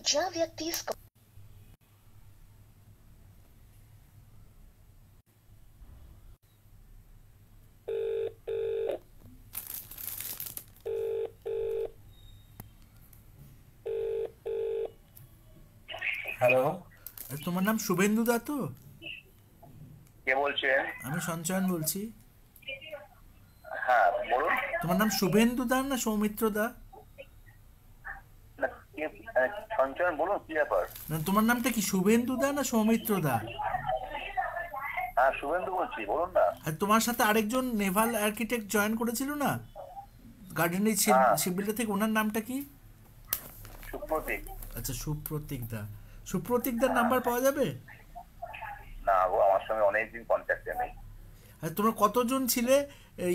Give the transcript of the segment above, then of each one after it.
ज्या व्यक्तीस হ্যালো, তোমার নাম শুভেন্দু দা তো? কে বলছেন? আমি সঞ্চয়ন বলছি। হ্যাঁ বলুন। তোমার নাম শুভেন্দু দা না সৌমিত্র দা? না, সঞ্চয়ন বলুন, কি ব্যাপার? না, তোমার নামটা কি শুভেন্দু দা না সৌমিত্র দা? হ্যাঁ শুভেন্দু বলছি, বলুন না। আর তোমার সাথে আরেকজন নেভাল আর্কিটেক্ট জয়েন করেছিল না গার্ডেনের হ্যাঁ, শিপবিল্ডার থেকে, ওনার নামটা কি? সুপ্রতীক। আচ্ছা, সুপ্রতীক দা। সুপ্রতীক দার নাম্বার পাওয়া যাবে? না গো, আমার সঙ্গে অনেকদিন কন্ট্যাক্টে নেই। আর তোমরা কতজন ছিলে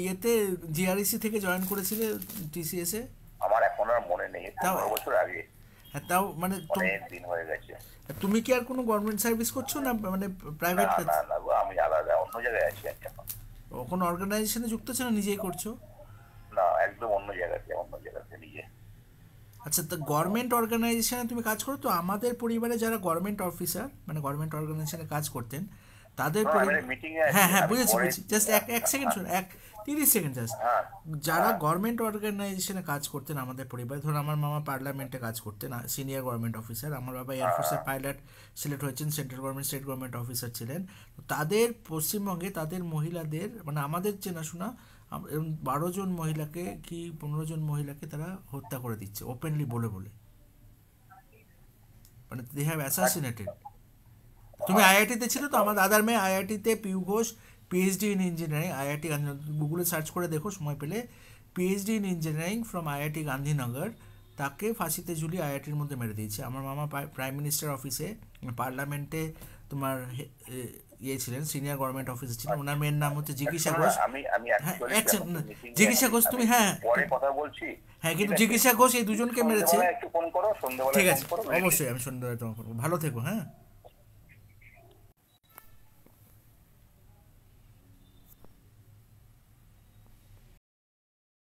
ইয়েতে, জিআরইসি থেকে জয়েন করেছিলে টিসিএস এ? আমার এখন আর মনে নেই, তাও 15 বছর আগে। হ্যাঁ, তাও মানে অনেক দিন হয়ে গেছে। তুমি কি আর কোনো গভর্নমেন্ট সার্ভিস করছো না মানে না প্রাইভেট কাজ? না না গো, আমি আলাদা অন্য জায়গায় আছি আমি এখন। কোনো অর্গানাইজেশনে যুক্ত আছে না নিজেই করছো? না, একদম অন্য জায়গাতে নিজে। আচ্ছা, তো গভর্নমেন্ট অর্গানাইজেশনে তুমি কাজ করো তো? আমাদের পরিবারে যারা গভর্নমেন্ট অফিসার মানে গভর্নমেন্ট অর্গানাইজেশনে কাজ করতেন তাদের আমি মিটিং এ আছি, হ্যাঁ হ্যাঁ, আমি বুঝেছি পরে। বুঝেছি, জাস্ট এক সেকেন্ড শোনো, 30 সেকেন্ড জাস্ট। হ্যাঁ যারা হ্যাঁ গভর্নমেন্ট অর্গানাইজেশনে কাজ করতেন আমাদের পরিবারে, ধরুন আমার মামা পার্লামেন্টে কাজ করতেন, সিনিয়র গভর্নমেন্ট অফিসার, আমার বাবা এয়ারফোর্সের পাইলট সিলেক্ট হয়েছেন, central government state government officer ছিলেন। তো তাদের পশ্চিমবঙ্গে তাদের মহিলাদের মানে আমাদের চেনাশোনা 12 জন মহিলাকে কি 15 জন মহিলাকে তারা হত্যা করে দিচ্ছে ওপেনলি বলে বলে, মানে দে হ্যাভ অ্যাসাসিনেটেড। তুমি আইআইটিতে ছিল তো? আমার দাদার মেয়ে আইআইটিতে, Piu Ghosh, PhD in engineering, IIT Gandhinagar, গুগলে সার্চ করে দেখো সময় পেলে, PhD in engineering from IIT Gandhinagar, তাকে ফাঁসিতে ঝুলিয়ে আইআইটির মধ্যে মেরে দিয়েছে। আমার মামা প্রাইম মিনিস্টার অফিসে পার্লামেন্টে তোমার ইয়ে ছিলেন, সিনিয়র গভর্নমেন্ট অফিসার ছিলেন। ওনার মেয়ের নাম হচ্ছে জিজ্ঞাসা শোনো না, ঘোষ। আমি হ্যাঁ, actually এখন meeting এ জিজ্ঞাসা আছি, ঘোষ তুমি, আমি হ্যাঁ পরে কথা বলছি। হ্যাঁ, কিন্তু ঠিক আছে? জিজ্ঞাসা ঘোষ এই দুজনকে মেরেছে। সন্ধ্যেবেলায় একটু ফোন করো, সন্ধ্যেবেলায় ঠিক ফোন আছে, করো। অবশ্যই আমি সন্ধ্যাবেলা তোমাকে করবো। ভালো থেকো, হ্যাঁ।